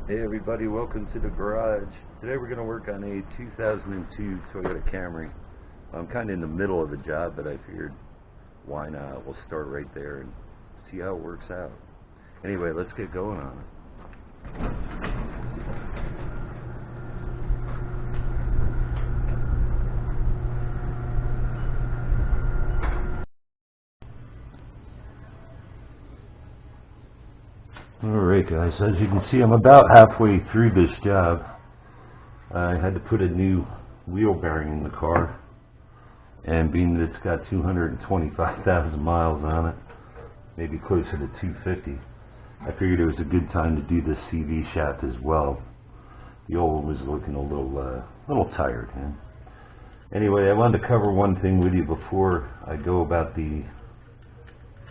Hey everybody, welcome to the garage. Today we're going to work on a 2002 Toyota Camry. I'm kind of in the middle of the job, but I figured why not? We'll start right there and see how it works out. Anyway, let's get going on it. Alright guys, as you can see I'm about halfway through this job. I had to put a new wheel bearing in the car, and being that it's got 225,000 miles on it, maybe closer to 250, I figured it was a good time to do this CV shaft as well. The old one was looking a little tired. Anyway, I wanted to cover one thing with you before I go about the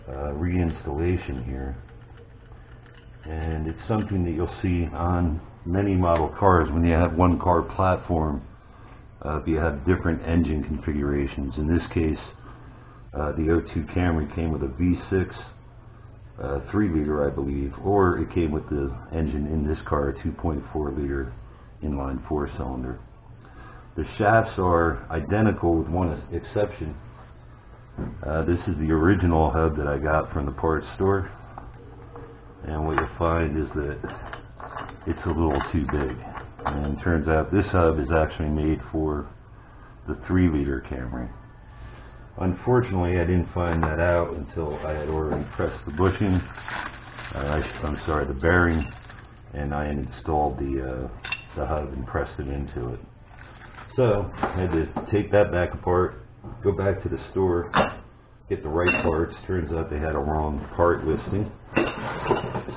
reinstallation here. And it's something that you'll see on many model cars when you have one car platform. If you have different engine configurations. In this case, the 02 Camry came with a V6 3-liter, I believe, or it came with the engine in this car, a 2.4-liter inline 4-cylinder. The shafts are identical with one exception. This is the original hub that I got from the parts store. And what you'll find is that it's a little too big. And it turns out this hub is actually made for the 3-liter Camry. Unfortunately, I didn't find that out until I had already pressed the bushing. The bearing, and I had installed the hub and pressed it into it. So I had to take that back apart, go back to the store, get the right parts. Turns out they had a wrong part listing.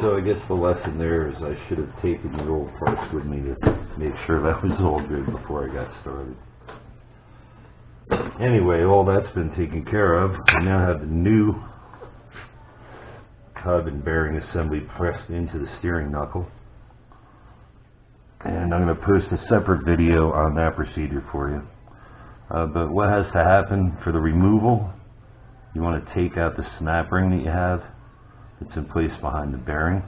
So I guess the lesson there is I should have taken the old parts with me to make sure that was all good before I got started. Anyway, all that's been taken care of. I now have the new hub and bearing assembly pressed into the steering knuckle. And I'm going to post a separate video on that procedure for you. But what has to happen for the removal, you want to take out the snap ring that you have. It's in place behind the bearing.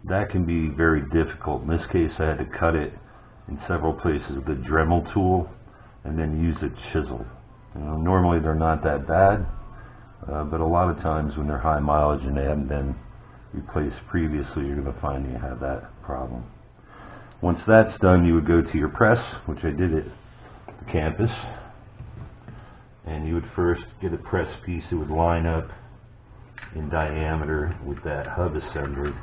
That can be very difficult. In this case, I had to cut it in several places with a Dremel tool and then use a chisel. Normally they're not that bad, but a lot of times when they're high mileage and they haven't been replaced previously, you're going to find you have that problem. Once that's done, you would go to your press, which I did at the campus, and you would first get a press piece that would line up in diameter with that hub assembly,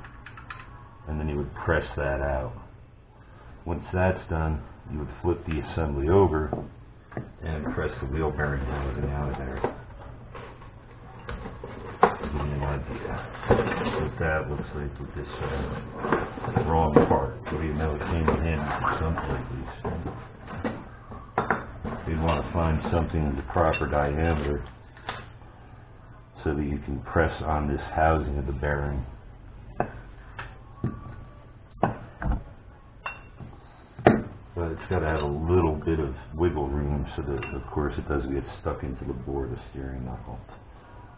and then you would press that out. Once that's done, you would flip the assembly over and press the wheel bearing down and out of there. To give you an idea what that looks like with this wrong part. So you know it came in handy for something at least. You'd want to find something in the proper diameter so that you can press on this housing of the bearing. But it's got to have a little bit of wiggle room so that, of course, it doesn't get stuck into the bore of the steering knuckle.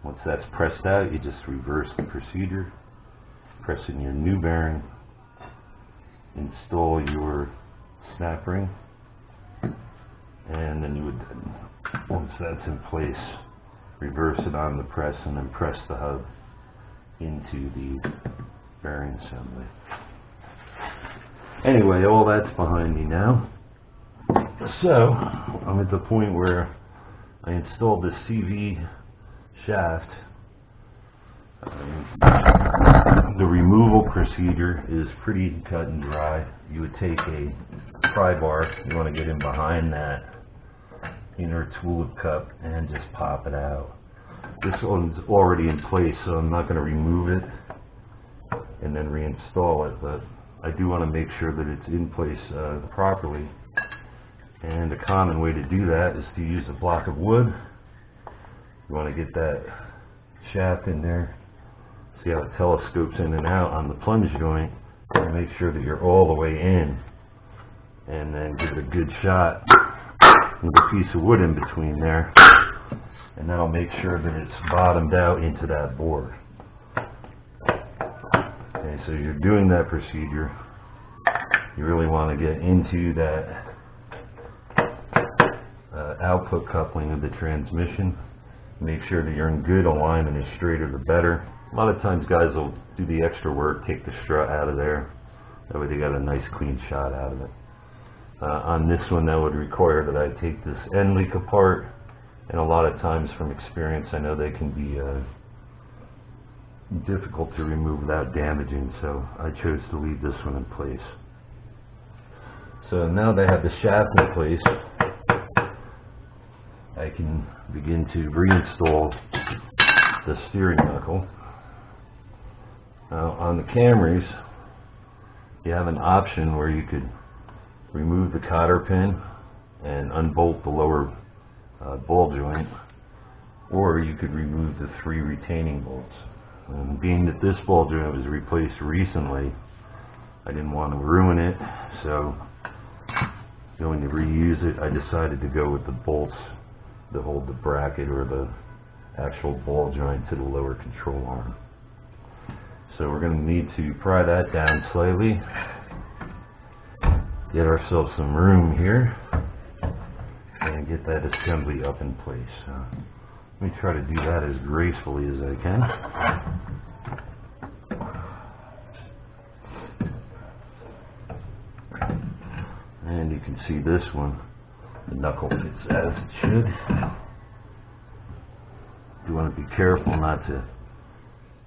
Once that's pressed out, you just reverse the procedure, press in your new bearing, install your snap ring, and then you would, once that's in place, reverse it on the press and then press the hub into the bearing assembly. Anyway, all that's behind me now. So, I'm at the point where I installed the CV shaft. The removal procedure is pretty cut and dry. You would take a pry bar, you want to get in behind that inner tulip cup and just pop it out. This one's already in place, so I'm not going to remove it and then reinstall it, but I do want to make sure that it's in place properly. And a common way to do that is to use a block of wood. You want to get that shaft in there. See how it telescopes in and out on the plunge joint, and make sure that you're all the way in, and then give it a good shot with a piece of wood in between there, and that'll make sure that it's bottomed out into that bore. Okay, so you're doing that procedure. you really want to get into that output coupling of the transmission. Make sure that you're in good alignment, the straighter the better. A lot of times guys will do the extra work, take the strut out of there. That way they got a nice clean shot out of it. On this one, that would require that I take this end leak apart, and a lot of times from experience I know they can be difficult to remove without damaging, so I chose to leave this one in place. So now that I have the shaft in place, I can begin to reinstall the steering knuckle. Now on the Camrys, you have an option where you could remove the cotter pin and unbolt the lower ball joint, or you could remove the 3 retaining bolts. And being that this ball joint was replaced recently, I didn't want to ruin it, so going to reuse it, I decided to go with the bolts that hold the bracket or the actual ball joint to the lower control arm. So we're going to need to pry that down slightly, get ourselves some room here, and get that assembly up in place. Let me try to do that as gracefully as I can. And you can see this one, the knuckle fits as it should. You want to be careful not to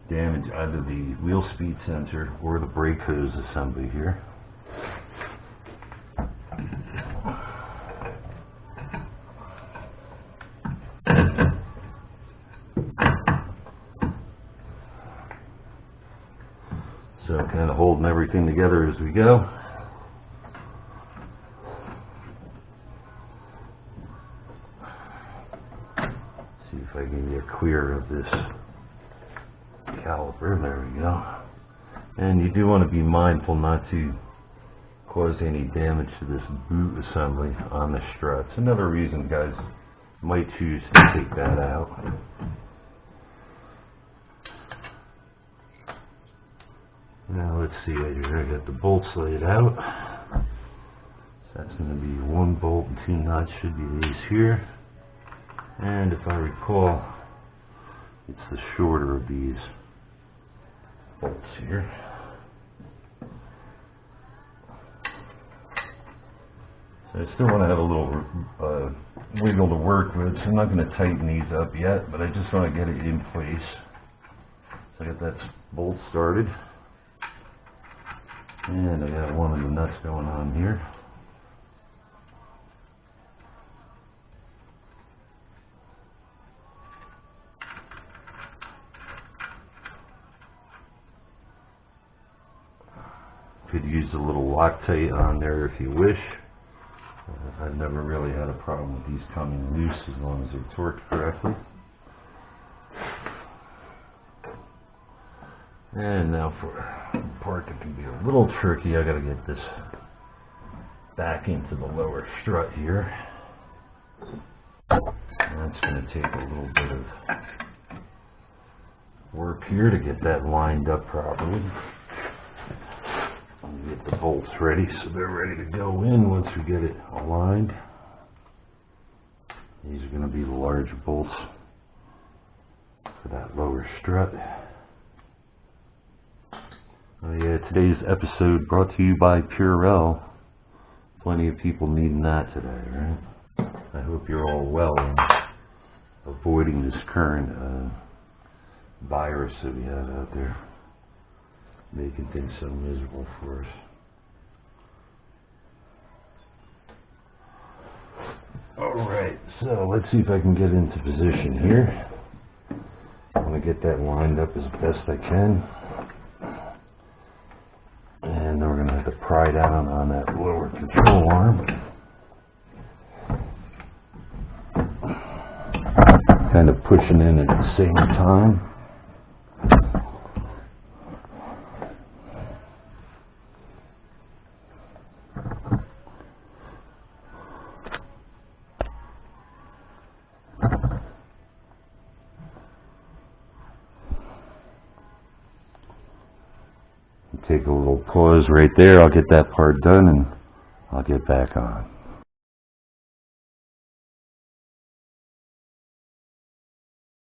damage either the wheel speed sensor or the brake hose assembly here. So kind of holding everything together as we go. See if I can get clear of this caliper. There we go. And you do want to be mindful not to cause any damage to this boot assembly on the struts. Another reason guys might choose to take that out. Now let's see, I got the bolts laid out. So that's going to be 1 bolt and 2 nuts, should be these here. And if I recall, it's the shorter of these bolts here. So I still want to have a little wiggle to work with, so I'm not going to tighten these up yet, but I just want to get it in place. So I got that bolt started. And I got one of the nuts going on here. Could use a little Loctite on there if you wish. I've never really had a problem with these coming loose as long as they're torqued correctly. And now for the part that can be a little tricky, I gotta get this back into the lower strut here. That's gonna take a little bit of work here to get that lined up properly. And get the bolts ready so they're ready to go in once we get it aligned. These are gonna be the large bolts for that lower strut. Oh yeah, today's episode brought to you by Purell. Plenty of people needing that today, right? I hope you're all well and avoiding this current virus that we have out there, making things so miserable for us. Alright, so let's see if I can get into position here. I want to get that lined up as best I can. And then we're going to have to pry down on that lower control arm. Kind of pushing in at the same time. take a little pause right there. I'll get that part done and I'll get back on.